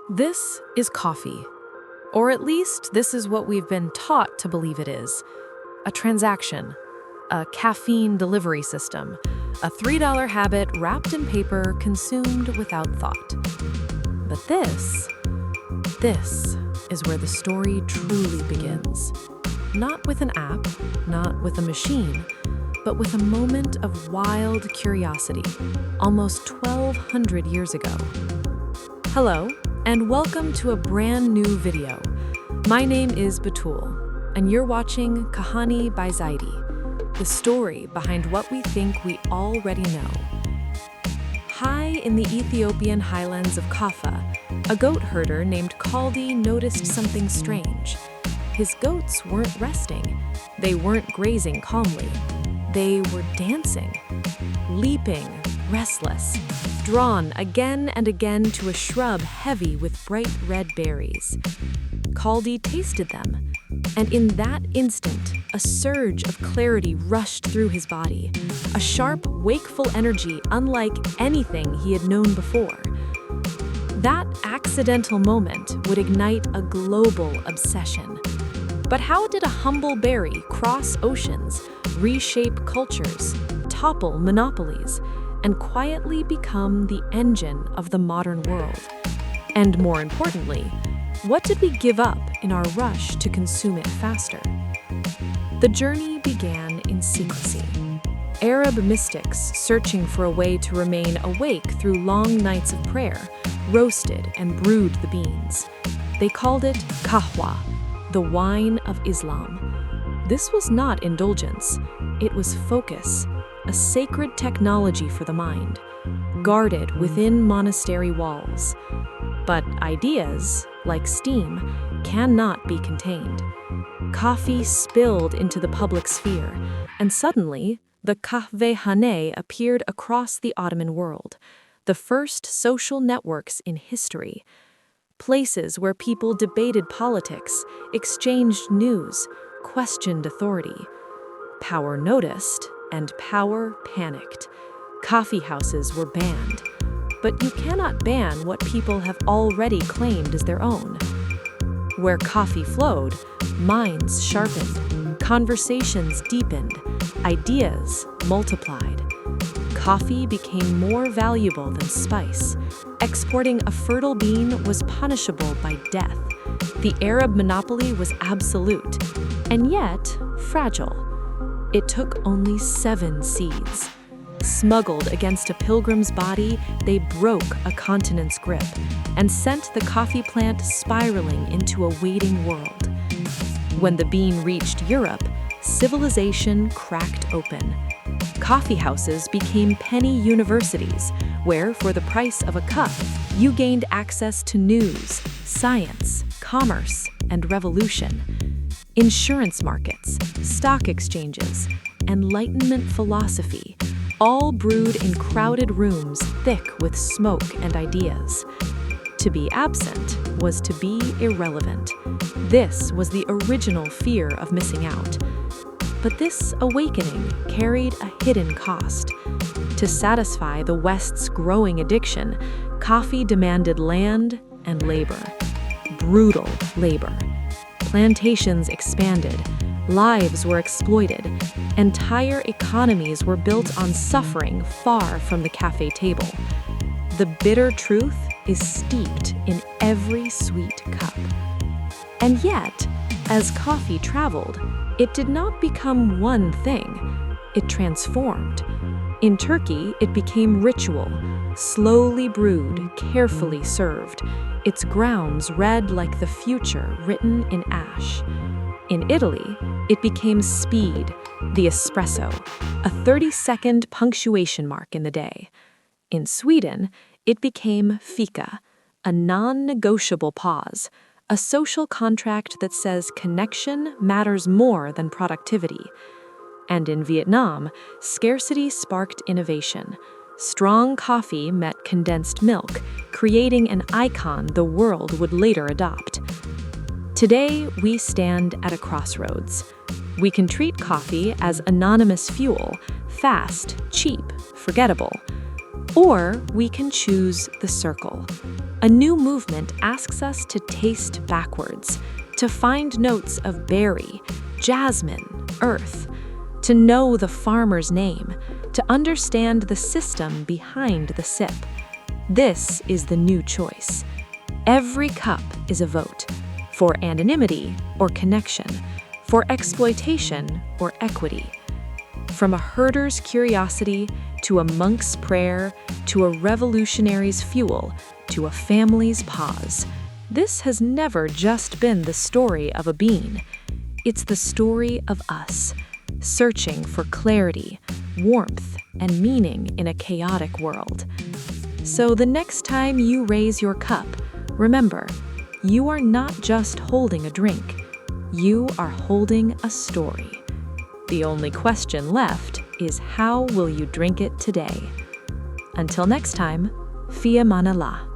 This is coffee. Or at least this is what we've been taught to believe it is. A transaction, a caffeine delivery system, a $3 habit wrapped in paper consumed without thought. But this is where the story truly begins. Not with an app, not with a machine, but with a moment of wild curiosity, almost 1,200 years ago. Hello, and welcome to a brand new video. My name is Batul, and you're watching Kahani by Zaidi, the story behind what we think we already know. High in the Ethiopian highlands of Kaffa, a goat herder named Kaldi noticed something strange. His goats weren't resting. They weren't grazing calmly. They were dancing, leaping, restless, drawn again and again to a shrub heavy with bright red berries. Kaldi tasted them, and in that instant, a surge of clarity rushed through his body, a sharp, wakeful energy unlike anything he had known before. That accidental moment would ignite a global obsession. But how did a humble berry cross oceans, reshape cultures, topple monopolies, and quietly become the engine of the modern world? And more importantly, what did we give up in our rush to consume it faster? The journey began in secrecy. Arab mystics, searching for a way to remain awake through long nights of prayer, roasted and brewed the beans. They called it qahwa, the wine of Islam. This was not indulgence, it was focus, a sacred technology for the mind, guarded within monastery walls. But ideas, like steam, cannot be contained. Coffee spilled into the public sphere, and suddenly, the cafés appeared across the Ottoman world, the first social networks in history. Places where people debated politics, exchanged news, questioned authority. Power noticed, and power panicked. Coffeehouses were banned. But you cannot ban what people have already claimed as their own. Where coffee flowed, minds sharpened, conversations deepened, ideas multiplied. Coffee became more valuable than spice. Exporting a fertile bean was punishable by death. The Arab monopoly was absolute, and yet fragile. It took only 7 seeds. Smuggled against a pilgrim's body, they broke a continent's grip and sent the coffee plant spiraling into a waiting world. When the bean reached Europe, civilization cracked open. Coffeehouses became penny universities, where, for the price of a cup, you gained access to news, science, commerce, and revolution. Insurance markets, stock exchanges, Enlightenment philosophy, all brewed in crowded rooms thick with smoke and ideas. To be absent was to be irrelevant. This was the original fear of missing out. But this awakening carried a hidden cost. To satisfy the West's growing addiction, coffee demanded land and labor. Brutal labor. Plantations expanded, lives were exploited, entire economies were built on suffering far from the cafe table. The bitter truth is steeped in every sweet cup. And yet, as coffee traveled, it did not become one thing. It transformed. In Turkey, it became ritual, slowly brewed, carefully served, its grounds red like the future written in ash. In Italy, it became speed, the espresso, a 30-second punctuation mark in the day. In Sweden, it became fika, a non-negotiable pause, a social contract that says connection matters more than productivity. And in Vietnam, scarcity sparked innovation. Strong coffee met condensed milk, creating an icon the world would later adopt. Today, we stand at a crossroads. We can treat coffee as anonymous fuel, fast, cheap, forgettable. Or we can choose the circle. A new movement asks us to taste backwards, to find notes of berry, jasmine, earth, to know the farmer's name, to understand the system behind the sip. This is the new choice. Every cup is a vote for anonymity or connection, for exploitation or equity. From a herder's curiosity to a monk's prayer to a revolutionary's fuel to a family's pause, this has never just been the story of a bean. It's the story of us, searching for clarity, warmth, and meaning in a chaotic world. So the next time you raise your cup, remember, you are not just holding a drink. You are holding a story. The only question left is how will you drink it today? Until next time, Fi Amanallah.